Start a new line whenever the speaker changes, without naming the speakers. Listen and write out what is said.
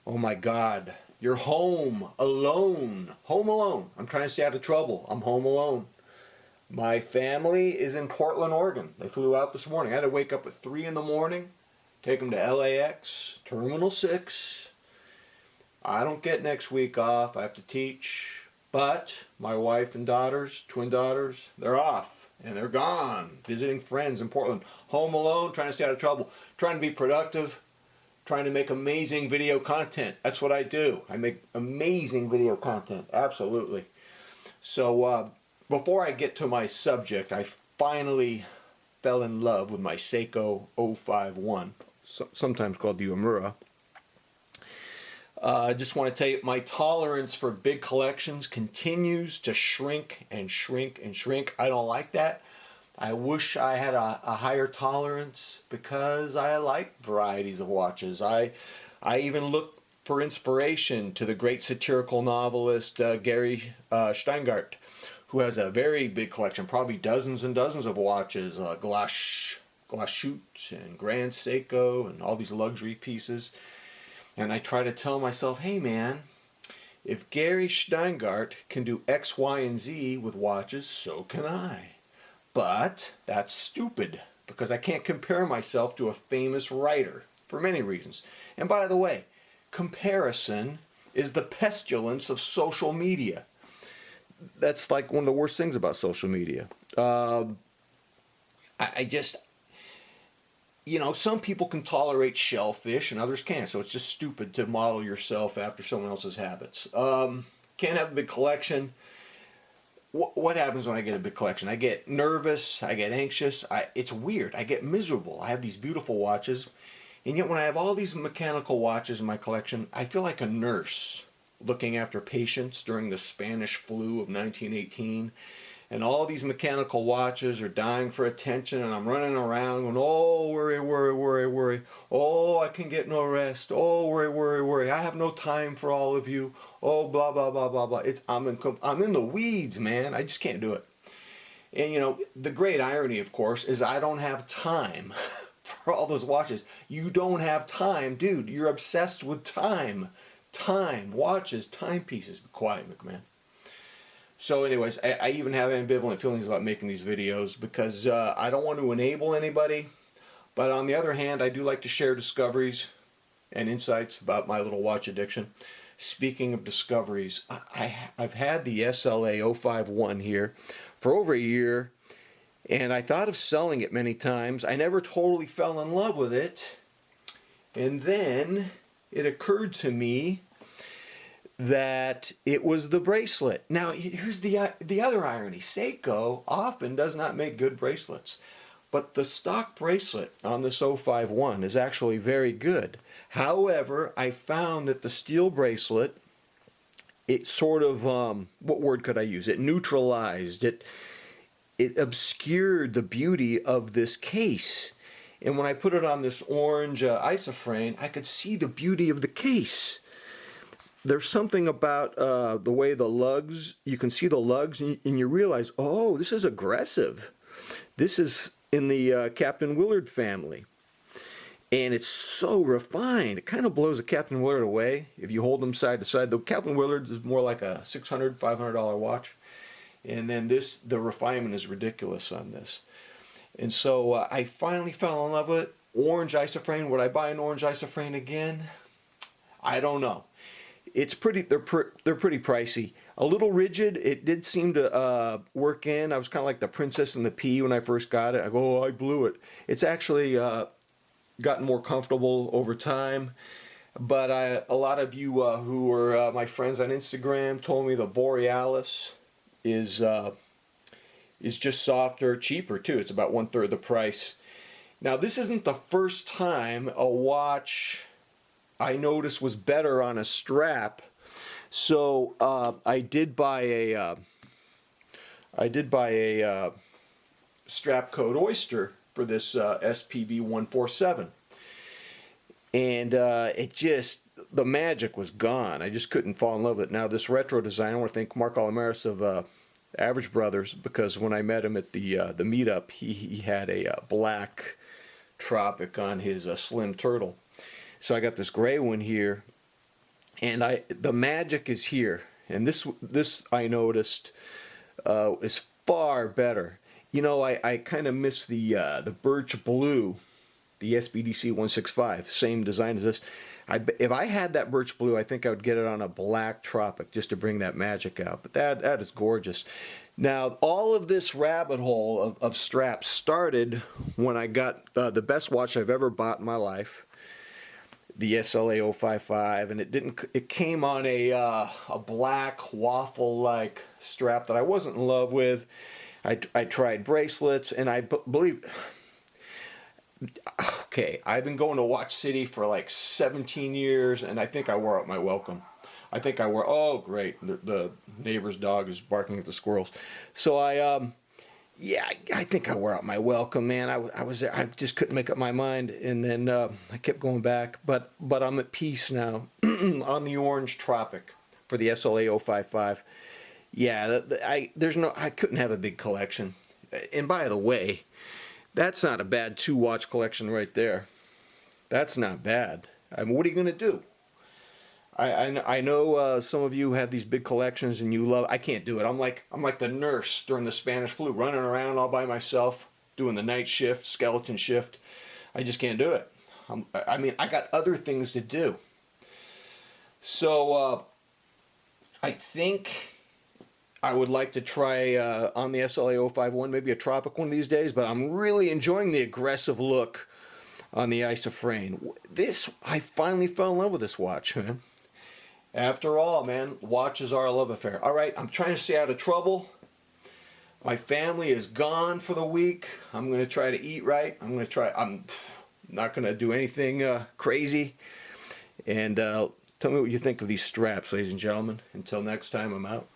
Oh my God, you're home alone. Home alone. I'm trying to stay out of trouble. I'm home alone. My family is in Portland, Oregon. They flew out this morning. I had to wake up at 3 in the morning, take them to LAX, Terminal 6. I don't get next week off. I have to teach. But my wife and daughters, twin daughters, they're off. And they're gone, visiting friends in Portland. Home alone, trying to stay out of trouble. Trying to be productive. Trying to make amazing video content. That's what I do. I make amazing video content. Absolutely. So before I get to my subject, I finally fell in love with my Seiko 051, sometimes called the Umura. I just want to tell you, my tolerance for big collections continues to shrink and shrink and shrink. I don't like that. I wish I had a higher tolerance because I like varieties of watches. I even look for inspiration to the great satirical novelist Gary Steingart, who has a very big collection, probably dozens and dozens of watches, Glashütte and Grand Seiko and all these luxury pieces. And I try to tell myself, hey man, if Gary Steingart can do X, Y, and Z with watches, so can I. But that's stupid because I can't compare myself to a famous writer for many reasons. And by the way, comparison is the pestilence of social media. That's like one of the worst things about social media. Some people can tolerate shellfish and others can't, so it's just stupid to model yourself after someone else's habits. Can't have a big collection. What happens when I get a big collection? I get nervous, I get anxious, it's weird, I get miserable. I have these beautiful watches, and yet when I have all these mechanical watches in my collection, I feel like a nurse looking after patients during the Spanish flu of 1918. And all these mechanical watches are dying for attention, and I'm running around going, oh, worry, worry, worry, worry. Oh, I can get no rest. Oh, worry, worry, worry. I have no time for all of you. Oh, blah, blah, blah, blah, blah. I'm in the weeds, man. I just can't do it. And, the great irony, of course, is I don't have time for all those watches. You don't have time. Dude, you're obsessed with time. Time, watches, timepieces. Be quiet, McMahon. So anyways, I even have ambivalent feelings about making these videos because I don't want to enable anybody. But on the other hand, I do like to share discoveries and insights about my little watch addiction. Speaking of discoveries, I've had the SLA051 here for over a year, and I thought of selling it many times. I never totally fell in love with it. And then it occurred to me that it was the bracelet. Now, here's the other irony. Seiko often does not make good bracelets, but the stock bracelet on this 051 is actually very good. However, I found that the steel bracelet, it sort of, what word could I use? It neutralized, it obscured the beauty of this case. And when I put it on this orange Isofrane, I could see the beauty of the case. There's something about the way the lugs, you can see the lugs and you realize, oh, this is aggressive. This is in the Captain Willard family. And it's so refined. It kind of blows a Captain Willard away if you hold them side to side. The Captain Willard is more like a $600, $500 watch. And then the refinement is ridiculous on this. And so I finally fell in love with it. Orange Isofrane. Would I buy an orange Isofrane again? I don't know. It's pretty. They're pretty pricey. A little rigid. It did seem to work in. I was kind of like the Princess and the Pea when I first got it. I go, oh, I blew it. It's actually gotten more comfortable over time. But a lot of you who are my friends on Instagram told me the Borealis is just softer, cheaper too. It's about 1/3 the price. Now this isn't the first time a watch I noticed was better on a strap, so I did buy a strap code Oyster for this SPB147, and the magic was gone. I just couldn't fall in love with it. Now this retro design, I want to thank Mark Alamaris of Average Brothers, because when I met him at the meetup, he had a black Tropic on his Slim Turtle. So I got this gray one here, And the magic is here. And this I noticed is far better. You know, I kind of miss the birch blue, the SBDC 165, same design as this. If I had that birch blue, I think I would get it on a black Tropic just to bring that magic out. But that is gorgeous. Now, all of this rabbit hole of straps started when I got the best watch I've ever bought in my life, the SLA055, and it came on a black waffle-like strap that I wasn't in love with. I tried bracelets, and I believe. Okay, I've been going to Watch City for like 17 years, and I think I wore out my welcome. I think I wore. Oh, great! The neighbor's dog is barking at the squirrels. So yeah, I think I wore out my welcome, man. I was there. I just couldn't make up my mind, and then I kept going back. But I'm at peace now on the orange Tropic for the SLA055. Yeah, I couldn't have a big collection. And by the way, that's not a bad 2-watch collection right there. That's not bad. I mean, what are you gonna do? I know some of you have these big collections and you love. I can't do it. I'm like the nurse during the Spanish flu, running around all by myself, doing the night shift, skeleton shift. I just can't do it. I mean, I got other things to do. So I think I would like to try on the SLA051, maybe a Tropic one of these days. But I'm really enjoying the aggressive look on the Isofrane. I finally fell in love with this watch, man. After all, man, watches are a love affair. All right, I'm trying to stay out of trouble. My family is gone for the week. I'm going to try to eat right. I'm not going to do anything crazy. And tell me what you think of these straps, ladies and gentlemen. Until next time, I'm out.